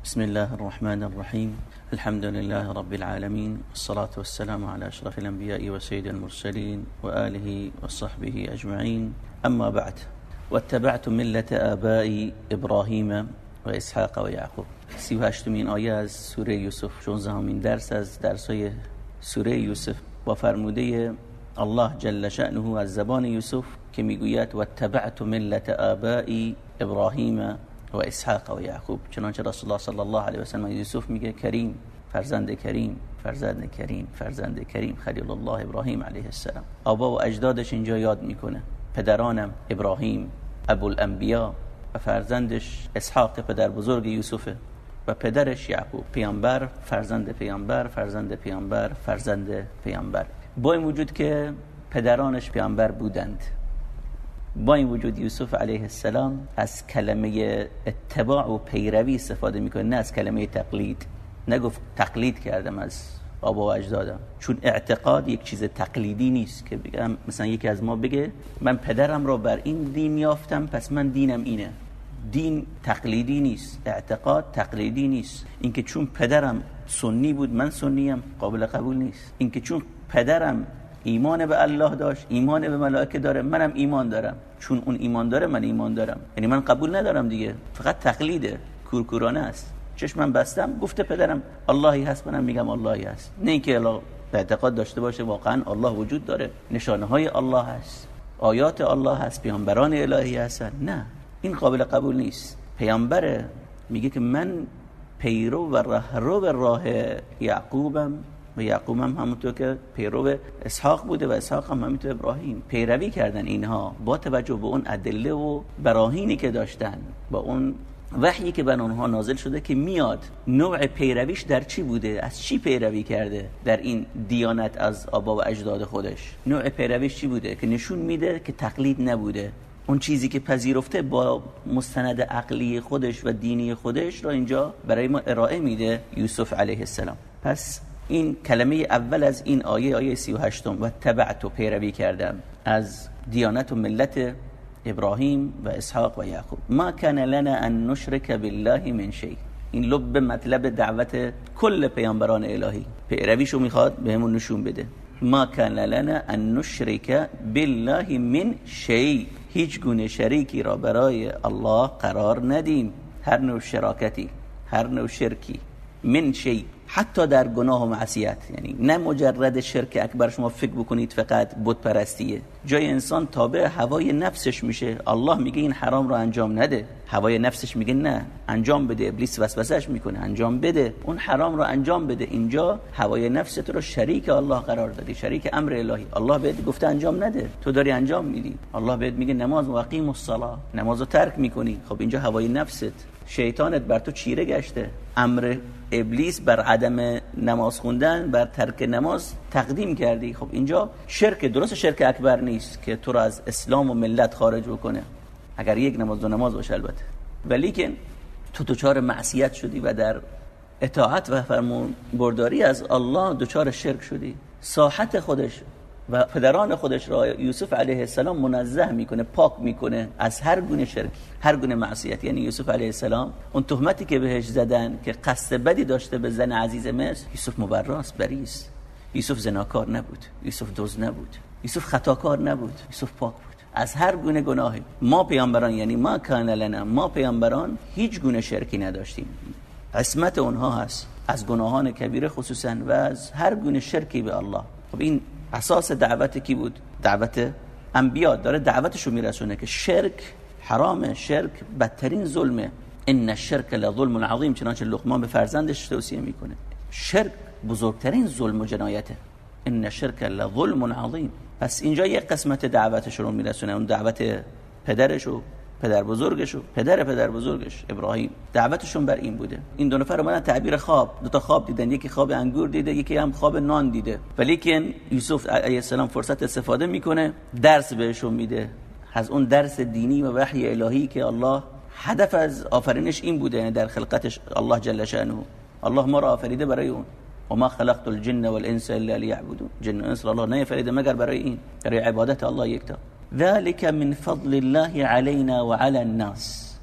بسم الله الرحمن الرحيم. الحمد لله رب العالمين، الصلاة والسلام على أشرف الأنبياء وسيد المرسلين وآله وصحبه أجمعين. أما بعد، واتبعت ملة آباء إبراهيم وإسحاق ويعقوب. 38 آیه از سوره یوسف، 16مین درس از درس‌های سوره یوسف با فرموده الله جل شأنه از زبان یوسف که میگوید واتبعت ملة آباء ابراهیم و اسحاق و یعقوب. چنانچه رسول الله صلی الله علیه و سلم یوسف میگه کریم، فرزند کریم، فرزند کریم، فرزند کریم، خلیل الله ابراهیم علیه السلام. آبا و اجدادش اینجا یاد میکنه، پدرانم ابراهیم ابوالانبیا و فرزندش اسحاق پدر بزرگ یوسفه و پدرش یعقوب، پیامبر، فرزند پیامبر، فرزند پیامبر، فرزند پیامبر. با این وجود که پدرانش پیامبر بودند، با این وجود یوسف علیه السلام از کلمه اتباع و پیروی استفاده میکنه، نه از کلمه تقلید. نگفت تقلید کردم از آبا و اجدادم، چون اعتقاد یک چیز تقلیدی نیست که بگم مثلا یکی از ما بگه من پدرم رو بر این دین یافتم پس من دینم اینه. دین تقلیدی نیست، اعتقاد تقلیدی نیست. اینکه چون پدرم سنی بود من سنیم قابل قبول نیست. اینکه چون پدرم ایمان به الله داشت، ایمان به ملائکه داره، منم ایمان دارم، چون اون ایمان داره من ایمان دارم، یعنی من قبول ندارم دیگه. فقط تقلیده، کورکورانه است. چشمم بستم گفته پدرم اللهی هست، منم میگم اللهی هست. نه اینکه الله اعتقاد داشته باشه واقعا الله وجود داره، نشانه های الله هست، آیات الله هست، پیامبران الهی هستن. نه، این قابل قبول نیست. پیامبر میگه که من پیرو و رهرو راه یعقوبم و یعقوب هم همونطور که پیرو اسحاق بوده و اسحاق هم همونطور ابراهیم. پیروی کردن اینها با توجه به اون ادله و براهینی که داشتن، با اون وحیی که بر اونها نازل شده که میاد نوع پیرویش در چی بوده، از چی پیروی کرده در این دیانت از آبا و اجداد خودش. نوع پیرویش چی بوده که نشون میده که تقلید نبوده. اون چیزی که پذیرفته با مستند عقلی خودش و دینی خودش را اینجا برای ما ارائه میده یوسف علیه السلام. پس این کلمه اول از این آیه 38 و تبعت و پیروی کردم از دیانت و ملت ابراهیم و اسحاق و یعقوب. ما کان لنا ان نشرک بالله من شیء. این لب مطلب دعوت کل پیامبران الهی، پیرویشو میخواد بهمون نشون بده. ما کان لنا ان نشرک بالله من شیء. هیچ گونه شریکی را برای الله قرار ندیم، هر نوع شراکتی، هر نوع شرکی، من شیء، حتی در گناه و معصیت. یعنی نه مجرد شرک اکبر شما فکر بکنید فقط بت پرستیه، جای انسان تابع هوای نفسش میشه. الله میگه این حرام رو انجام نده، هوای نفسش میگه نه انجام بده. ابلیس وسوسهش میکنه انجام بده، اون حرام رو انجام بده. اینجا هوای نفست رو شریک الله قرار دادی، شریک امر الهی. الله بهت گفته انجام نده، تو داری انجام میدی. الله بهت میگه نماز و اقیم الصلاه، نمازو ترک میکنی. خب اینجا هوای نفست، شیطانت بر تو چیره گشته. امر ابلیس بر عدم نماز خوندن، بر ترک نماز تقدیم کردی. خب اینجا شرک، درست شرک اکبر نیست که تو را از اسلام و ملت خارج بکنه، اگر یک نماز دو نماز باشه البته، ولی که تو دچار معصیت شدی و در اطاعت و فرمان برداری از الله دچار شرک شدی. ساحت خودش و پدران خودش را یوسف علیه السلام منزه میکنه، پاک میکنه از هر گونه شرک، هر گونه معصیت. یعنی یوسف علیه السلام اون تهمتی که بهش زدن که قصد بدی داشته به زن عزیز مصر، یوسف مبراست، بریست. یوسف زناکار نبود، یوسف دزد نبود، یوسف خطاکار نبود، یوسف پاک بود از هر گونه گناهی. ما پیامبران، یعنی ما کان لنا، ما پیامبران هیچ گونه شرکی نداشتیم. عصمت اونها هست از گناهان کبیره خصوصا و از هر گونه شرکی به الله. خب این اساس دعوت کی بود؟ دعوت انبیا. داره دعوتشو میرسونه که شرک حرامه، شرک بدترین ظلمه. ان الشرک لظلم عظیم، چنانچه لقمان به فرزندش توصیه میکنه. شرک بزرگترین ظلم و جنایته. ان الشرک لظلم عظیم. پس اینجا یک قسمت دعوتش رو میرسونه، اون دعوت پدرش و پدر بزرگش و پدر بزرگش ابراهیم. دعوتشون بر این بوده. این دو نفر اومدن تعبیر خواب، دو تا خواب دیدن، یکی خواب انگور دیده، یکی هم خواب نان دیده. ولی که یوسف علیه السلام فرصت استفاده میکنه، درس بهشون میده از اون درس دینی و وحی الهی که الله هدف از آفرینش این بوده. یعنی در خلقتش الله جل شأنه، الله ما را آفریده برای اون. و ما خلقت الجن والانس الا ليعبدون. جن و انس الله نیافریده مگر برای این، برای عبادت الله یکتا. ذلك من فضل الله علينا وعلى الناس.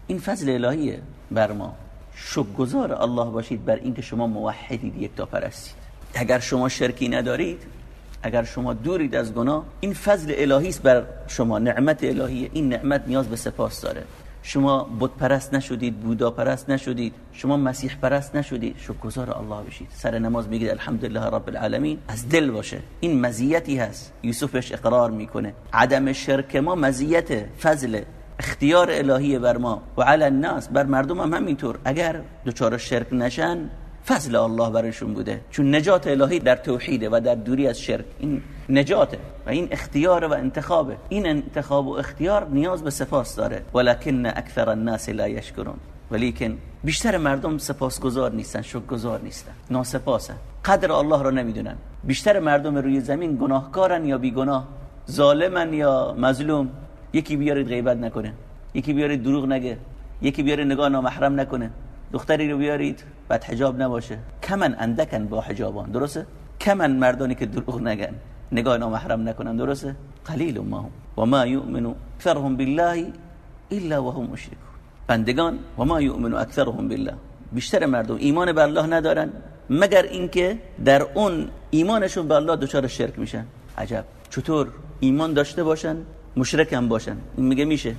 این فضل الهیه بر ما. شکرگزار الله باشید بر اینکه شما موحدید، یکتا پرستید. اگر شما شرکی ندارید، اگر شما دورید از گناه، این فضل الهی است بر شما، نعمت الهیه. این نعمت نیاز به سپاس داره. شما بت پرست نشدید، بودا پرست نشدید، شما مسیح پرست نشدید، شکرگزار الله بشید. سر نماز میگید الحمدلله رب العالمین، از دل باشه. این مزیتی هست، یوسف بهش اقرار میکنه. عدم شرک ما مزیت، فضل، اختیار الهی بر ما و علی الناس، بر مردم هم همینطور. اگر دوچار شرک نشن، فضل الله برشون بوده، چون نجات الهی در توحیده و در دوری از شرک. این نجاته و این اختیار و انتخابه. این انتخاب و اختیار نیاز به سپاس داره. ولکن اکثر الناس لا یشکرون، ولیکن بیشتر مردم سپاسگزار نیستن، شکرگزار نیستن، ناسپاسن، قدر الله رو نمیدونن. بیشتر مردم روی زمین گناهکارن یا بیگناه، ظالمن یا مظلوم. یکی بیارید غیبت نکنه، یکی بیارید دروغ نگه، یکی بیارید نگاه نامحرم نکنه، دختری رو بیارید بعد حجاب نباشه. کمن اندکن با حجابان، درسته؟ کمن مردانی که دروغ نگن، نگاه نامحرم نکنن، درسته؟ قلیل ما هم و ما یؤمن اکثرهم بالله الا وهم مشرکون. بندگان و ما یؤمن اکثرهم بالله، بیشتر مردم ایمان به الله ندارن مگر اینکه در اون ایمانشون به الله دچار شرک میشن. عجب، چطور ایمان داشته باشن مشرک هم باشن؟ این میگه میشه.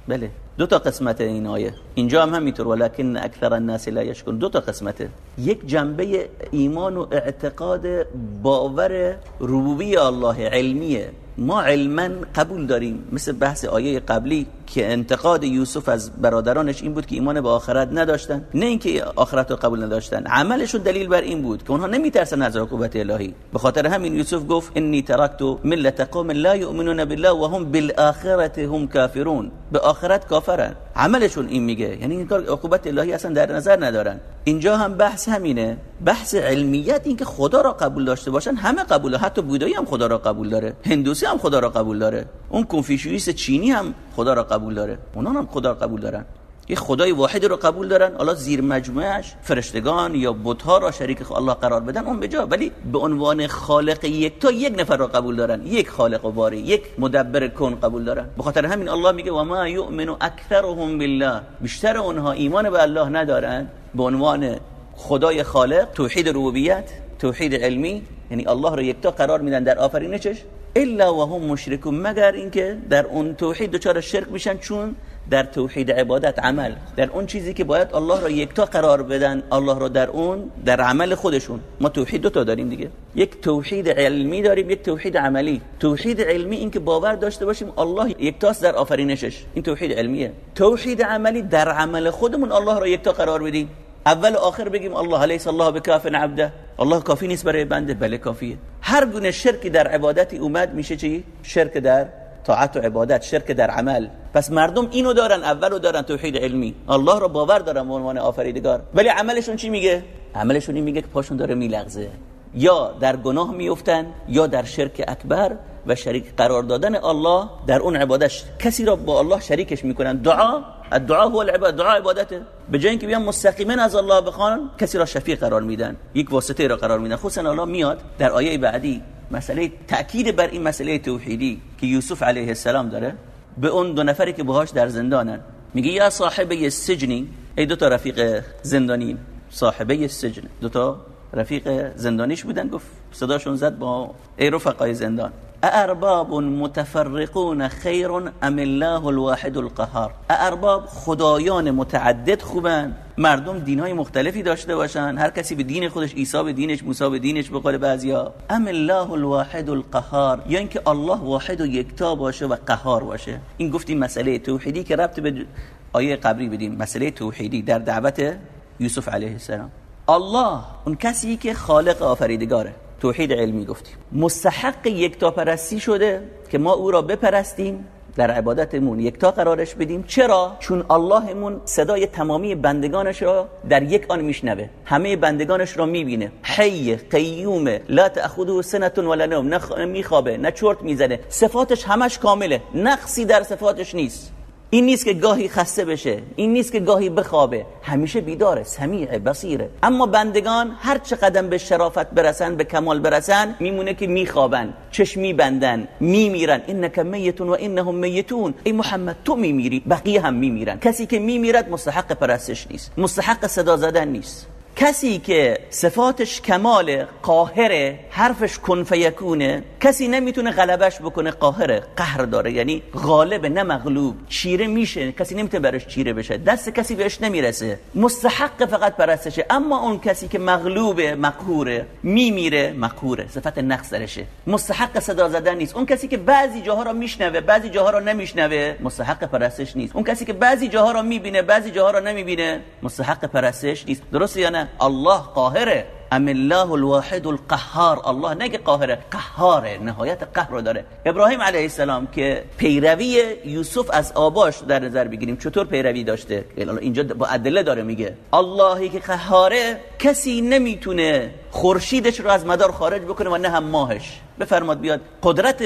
بله، دو تا قسمت این آیه، اینجا هم همینطور. ولکن اکثر الناس لا یشکرون، دو تا قسمته. یک جنبه ایمان و اعتقاد، باور ربوبی الله علمیه، ما علما قبول داریم، مثل بحث آیه قبلی که انتقاد یوسف از برادرانش این بود که ایمان به آخرت نداشتن. نه اینکه آخرت رو قبول نداشتن، عملشون دلیل بر این بود که اونها نمیترسن از عقوبت الهی. به خاطر همین یوسف گفت انی ترکت ملت قوم لا یؤمنون بالله و هم بالآخرة هم کافرون. به آخرت کافرن، عملشون این میگه، یعنی این کار عقوبت الهی اصلا در نظر ندارن. اینجا هم بحث همینه، بحث علمیت، این که خدا را قبول داشته باشن. همه قبوله، حتی بودایی هم خدا را قبول داره، هندوسی هم خدا را قبول داره، اون کنفوشیوس چینی هم خدا را قبول داره، اونا هم خدا را قبول دارن. یه خدای واحد رو قبول دارن. حالا زیر مجموعش فرشتگان یا بت‌ها را شریک الله قرار بدن اون بجا، ولی به عنوان خالق یکتا یک نفر رو قبول دارن، یک خالق و باری، یک مدبر کن قبول دارن. به خاطر همین الله میگه و ما یؤمن اکثرهم بالله، بیشتر اونها ایمان به الله ندارن به عنوان خدای خالق، توحید ربوبیت، توحید علمی، یعنی الله رو یکتا قرار میدن در آفرینشش، الا و هم مشرکون، مگر اینکه در اون توحید دچار شرک میشن. چون در توحید عبادت، عمل، در اون چیزی که باید الله را یکتا قرار بدن، الله را در اون، در عمل خودشون. ما توحید دو تا داریم دیگه، یک توحید علمی داریم، یک توحید عملی. توحید علمی این که باور داشته باشیم الله یکتاست در آفرینشش، این توحید علمیه. توحید عملی در عمل خودمون الله را یکتا قرار بدیم، اول و آخر بگیم الله الیس الله بکاف عبده، الله کافی نیست برای بنده. بله کافیه. هر گونه شرکی در عبادتی اومد میشه چی؟ شرک در طاعت و عبادت، شرک در عمل. پس مردم اینو دارن، اولو دارن توحید علمی، الله رو باور دارن به عنوان آفریدگار، ولی عملشون چی میگه؟ عملشون این میگه که پاشون داره میلغزه، یا در گناه میافتن یا در شرک اکبر و شریک قرار دادن الله در اون عبادت. کسی را با الله شریکش میکنن. دعا، الدعاء هو العبادة، دعا عبادته. به جای اینکه بیان مستقیما از الله بخوان، کسی را شفیع قرار میدن، یک واسطه را قرار میدن. خصوصا الله میاد در آیه بعدی مسئله تأکید بر این مسئله توحیدی که یوسف علیه السلام داره به اون دو نفری که باهاش در زندانن. میگه یا صاحبه السجنی، ای دو تا رفیق زندانی، صاحبه السجن، دو تا رفیق زندانیش بودن. گفت صداشون زد با ای رفقای زندان، ارباب متفرقون خیر ام الله الواحد القهار. ارباب، خدایان متعدد خوبن، مردم دینهای مختلفی داشته باشن، هر کسی به دین خودش، عیسی به دینش، موسی به دینش به قول بعضیا. ام الله الواحد القهار، یا اینکه الله واحد و یکتا باشه و قهار باشه. این گفتیم مسئله توحیدی که ربط به آیه قبلی بدیم، مسئله توحیدی در دعوت یوسف علیه السلام. الله اون کسی که خالق آفریدگاره، توحید علمی گفتیم، مستحق یکتا پرستی شده که ما او را بپرستیم، در عبادتمون یکتا قرارش بدیم. چرا؟ چون اللهمون صدای تمامی بندگانش را در یک آن میشنوه، همه بندگانش را میبینه. حی قیوم لا تأخذه سنة ولا نوم، نه میخوابه نه چرت میزنه، صفاتش همش کامله، نقصی در صفاتش نیست. این نیست که گاهی خسته بشه، این نیست که گاهی بخوابه، همیشه بیداره، سمیع بصیره. اما بندگان هر چه قدم به شرافت برسن، به کمال برسن، میمونه که میخوابن، چشم میبندن، میمیرن. انک میت و انهم میتون. ای محمد تو میمیری، بقیه هم میمیرن. کسی که میمیرد مستحق پرستش نیست، مستحق صدا زدن نیست. کسی که صفاتش کمال، قاهره، حرفش کن فیکونه، کسی نمیتونه غلبش بکنه. قاهره، قهر داره، یعنی غالب نه مغلوب. چیره میشه، کسی نمیتونه برش چیره بشه، دست کسی بهش نمیرسه، مستحق فقط پرستشه. اما اون کسی که مغلوبه، مقهوره، میمیره، مقهوره، صفت نقص درشه، مستحق صدا زدن نیست. اون کسی که بعضی جاها رو میشنوه، بعضی جاها رو نمیشنوه، مستحق پرستش نیست. اون کسی که بعضی جاها رو میبینه، بعضی جاها رو نمیبینه، مستحق پرستش نیست. درسته یا نه؟ الله قاهره. ام الله الواحد القهار. الله نگه قاهره، قهاره، نهایت قهر رو داره. ابراهیم علیه السلام که پیروی یوسف از آباش در نظر بگیریم، چطور پیروی داشته؟ اینجا با ادله داره میگه اللهی که قهاره، کسی نمیتونه خورشیدش رو از مدار خارج بکنه و نه هم ماهش. بفرماد بیاد قدرت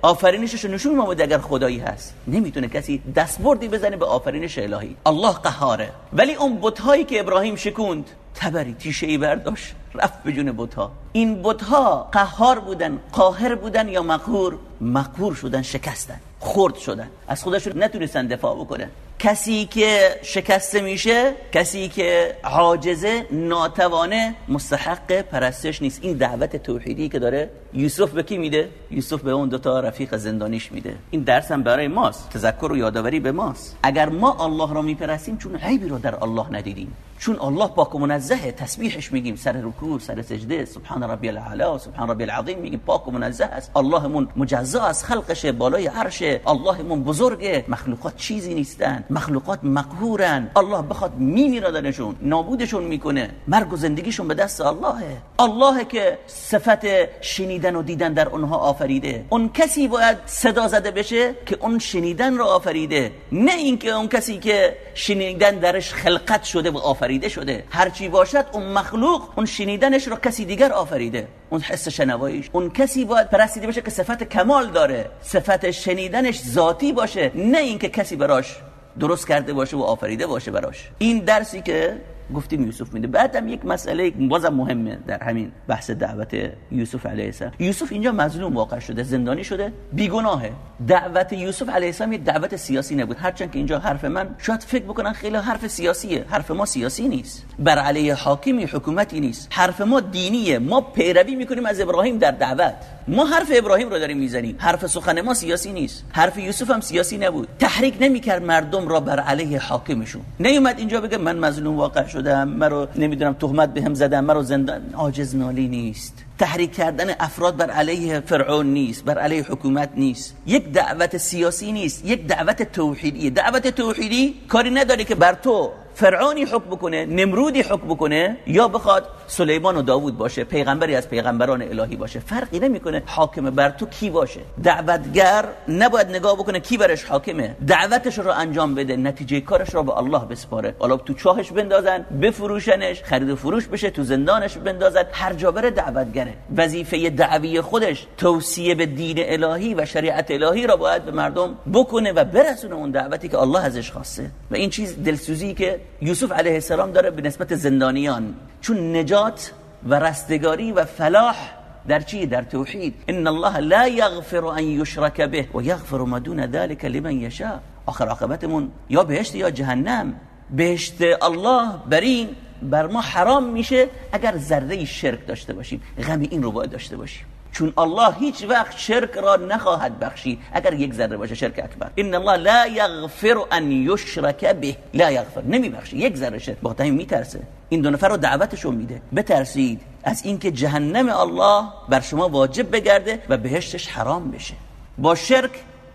آفرینشش رو نشون بده. اگر خدایی هست نمیتونه کسی دستبردی بزنه به آفرینش الهی. الله قهاره. ولی اون بت‌هایی که ابراهیم شکوند، تبری تیشه‌ای برداشت رفت به جون بت‌ها. این بت‌ها قهار بودن، قاهر بودن یا مقهور؟ مقهور شدن، شکستن، خرد شدن، از خودشون نتونستن دفاع بکنن. کسی که شکسته میشه، کسی که عاجزه، ناتوانه، مستحق پرستش نیست. این دعوت توحیدی که داره یوسف به کی میده؟ یوسف به اون دوتا رفیق زندانیش میده. این درس هم برای ماست، تذکر و یادآوری به ماست. اگر ما الله رو میپرستیم چون عیبی رو در الله ندیدیم، چون الله پاک و منزهه، تسبیحش میگیم سر رکوع، سر سجده، سبحان ربی الاعلی، سبحان ربی العظیم میگیم، پاک و منزه است. اللهمون مجزا از خلقش، بالای عرشه. اللهمون بزرگه، مخلوقات چیزی نیستن، مخلوقات مقهورن. الله بخواد میمیردنشون، نابودشون میکنه، مرگ و زندگیشون به دست اللهه. الله که صفت شنیدن و دیدن در اونها آفریده. اون کسی باید صدا زده بشه که اون شنیدن رو آفریده، نه اینکه اون کسی که شنیدن درش خلقت شده و آفریده شده. هرچی باشد اون مخلوق، اون شنیدنش رو کسی دیگر آفریده، اون حس شنواییش. اون کسی باید پرستیده بشه که صفت کمال داره، صفت شنیدنش ذاتی باشه، نه اینکه کسی براش درست کرده باشه و آفریده باشه براش. این درسی که گفتیم یوسف میده. بعدم یک مسئله بازم مهمه در همین بحث دعوت یوسف علیه السلام. یوسف اینجا مظلوم واقع شده، زندانی شده، بیگناهه. دعوت یوسف علیه السلام یک دعوت سیاسی نبود، هرچند که اینجا حرف من شاید فکر بکنن خیلی حرف سیاسیه. حرف ما سیاسی نیست، بر علیه حاکمی حکومتی نیست. حرف ما دینیه. ما پیروی میکنیم از ابراهیم در دعوت. ما حرف ابراهیم رو داریم میزنیم. حرف سخن ما سیاسی نیست. حرف یوسف هم سیاسی نبود. تحریک نمیکرد مردم را بر علیه حاکمشون. نیومد اینجا بگه من مظلوم واقع شدم، مرا نمیدونم تهمت بهم زدن، مرا زندان. عاجز نالی نیست. تحریک کردن افراد بر علیه فرعون نیست، بر علیه حکومت نیست. یک دعوت سیاسی نیست، یک دعوت توحیدیه. دعوت توحیدی کاری نداره که بر تو فرعونی حکم بکنه، نمرودی حکم بکنه، یا بخواد سلیمان و داوود باشه، پیغمبری از پیغمبران الهی باشه. فرقی نمیکنه حاکم بر تو کی باشه. دعوتگر نباید نگاه بکنه کی برش حاکمه، دعوتش رو انجام بده، نتیجه کارش رو به الله بسپاره. حالا تو چاهش بندازن، بفروشنش، خرید و فروش بشه، تو زندانش بندازن، هر جا بره دعوتگره. وظیفه دعوی خودش توصیه به دین الهی و شریعت الهی را باید به مردم بکنه و برسونه اون دعوتی که الله ازش خواسته. و این چیز دلسوزی که یوسف علیه السلام داره به نسبت زندانیان، چون نجات و رستگاری و فلاح در چی؟ در توحید. ان الله لا یغفر ان یشرک به و یغفر ما دون ذلك لمن یشاء. آخر عاقبتمون یا بهشت یا جهنم. بهشت الله برین بر ما حرام میشه اگر ذره شرک داشته باشیم. غم این رو باید داشته باشیم، چون الله هیچ وقت شرک را نخواهد بخشید اگر یک ذره باشه شرک اکبر. ان الله لا یغفر ان یشرک به، لا یغفر، نمیبخشه یک ذره شرک. با همین میترسه. این دو نفر رو دعوتشون میده، بترسید از اینکه جهنم الله بر شما واجب بگرده و بهشتش حرام بشه. با شرک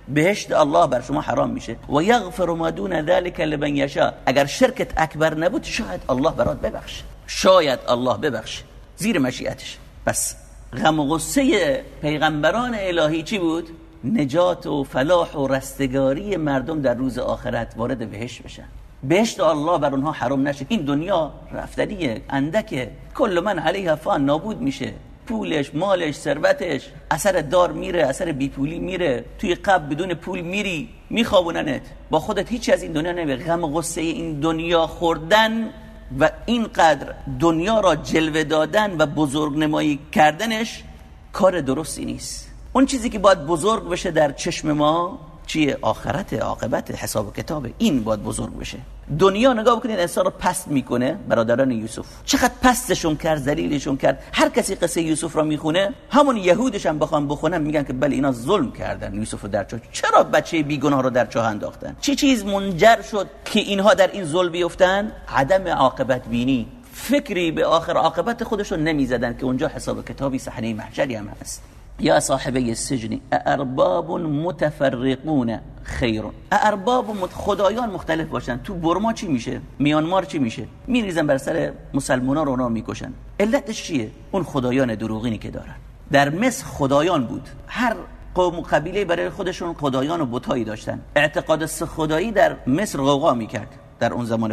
بهشت الله بر شما حرام میشه. و یغفر ما دون ذلك لمن یشاء. اگر شرکت اکبر نبود شاید الله برات ببخشه، شاید الله ببخشه، زیر مشیتش. بس غم و غصه پیغمبران الهی چی بود؟ نجات و فلاح و رستگاری مردم در روز آخرت، وارد بهشت بشن، بهشت الله بر اونها حرام نشه. این دنیا رفتنیه، اندکه، کل من علیها فان، نابود میشه، پولش، مالش، ثروتش، اثر دار میره، اثر بیپولی میره، توی قبر بدون پول میری میخوابوننت، با خودت هیچ از این دنیا نمیبری. غم و غصه این دنیا خوردن و اینقدر دنیا را جلوه دادن و بزرگ نمایی کردنش کار درستی نیست. اون چیزی که باید بزرگ بشه در چشم ما چیه؟ آخرت، عاقبت، حساب و کتاب. این باید بزرگ بشه. دنیا نگاه بکنید انسان رو پست میکنه. برادران یوسف چقدر پستشون کرد، ذلیلشون کرد. هر کسی قصه یوسف رو میخونه، همون یهودش هم بخوام بخونن میگن که بله اینا ظلم کردن یوسف رو در چاه. چرا بچه بیگناه رو در چاه انداختن؟ چی چیز منجر شد که اینها در این ظلم بیفتن؟ عدم عاقبت بینی، فکری به آخر عاقبت خودشون نمیزدن که اونجا حساب کتابی، صحنه محشری هم هست. یا صاحبه السجن ارباب متفرقون خیر. ارباب خدایان مختلف باشن. تو برما چی میشه؟ میانمار چی میشه؟ میریزن بر سر مسلمان‌ها رو اونا میکشن. علتش چیه؟ اون خدایان دروغینی که دارن. در مصر خدایان بود. هر قوم و قبیله برای خودشون خدایان و بتایی داشتن. اعتقاد سه خدایی در مصر غوغا میکرد در اون زمان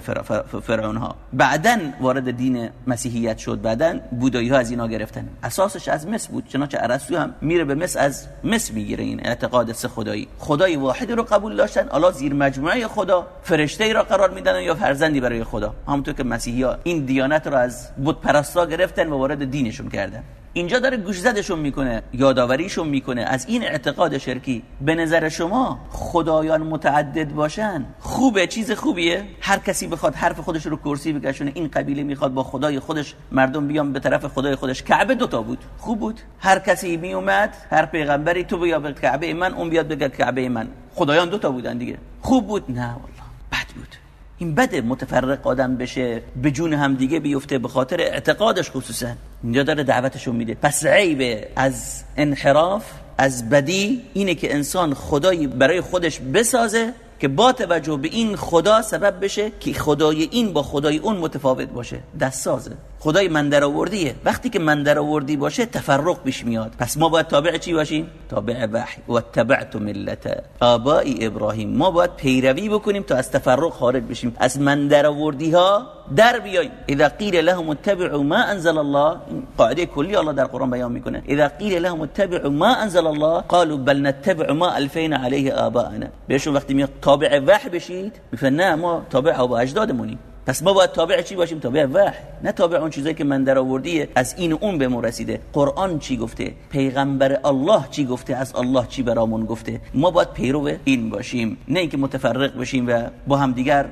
فرعون ها. بعدن وارد دین مسیحیت شد، بعدن بودایی ها از اینا گرفتن. اساسش از مصر بود، چنانچه ارسطو هم میره به مصر، از مصر میگیره این اعتقاد سه خدایی. خدای واحد رو قبول داشتن، الا زیر مجموعه خدا فرشته را قرار میدن یا فرزندی برای خدا. همونطور که مسیحی ها این دیانت رو از بت پرستا گرفتن و وارد دینشون کردن. اینجا داره گوشزدشون میکنه، یادآوریشون میکنه از این اعتقاد شرکی. به نظر شما خدایان متعدد باشن خوبه؟ چیز خوبیه؟ هر کسی بخواد حرف خودش رو کرسی بکشونه، این قبیله میخواد با خدای خودش مردم بیان به طرف خدای خودش. کعبه دوتا بود، خوب بود. هر کسی میومد، هر پیغمبری تو بیا به کعبه من، اون بیاد بگه کعبه من. خدایان دوتا بودن دیگه. خوب بود؟ نه والله بد بود. این بده متفرق آدم بشه، به جون هم دیگه بیفته به خاطر اعتقادش. خصوصا اینجا داره دعوتشون میده. پس عیب از انحراف، از بدی اینه که انسان خدایی برای خودش بسازه که با توجه به این خدا سبب بشه که خدای این با خدای اون متفاوت باشه. دست سازه، خدای من در آوردیه. وقتی که من در آوردی باشه تفرق پیش میاد. پس ما باید تابع چی باشیم؟ تابع وحی. و اتبعت ملت آبائی ابراهیم. ما باید پیروی بکنیم تا از تفرق خارج بشیم، از من در آوردی ها در بیاییم. اذا قیل لهم اتبعوا ما انزل الله، قاعده کلی الله در قرآن بیان میکنه. اذا قیل لهم اتبعوا ما انزل الله قالوا بل نتبع ما الفینا علیه آباءنا. بهشون وقتی میگه تابع وحی بشید، میگن نه ما تابع آبا اجدادمونیم. پس ما باید تابع چی باشیم؟ تابع وحی، نه تابع اون چیزایی که من در آوردیه از این و اون به ما رسیده. قرآن چی گفته؟ پیغمبر الله چی گفته؟ از الله چی برامون گفته؟ ما باید پیرو این باشیم، نه اینکه متفرق بشیم و با هم دیگر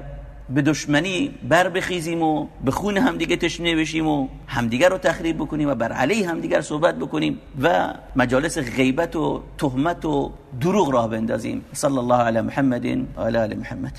به دشمنی بر بخیزیم و به خون همدیگه تشنه بشیم و همدیگه رو تخریب بکنیم و بر علیه همدیگه صحبت بکنیم و مجالس غیبت و تهمت و دروغ راه بندازیم. صلی الله علی محمد و علی آل محمد.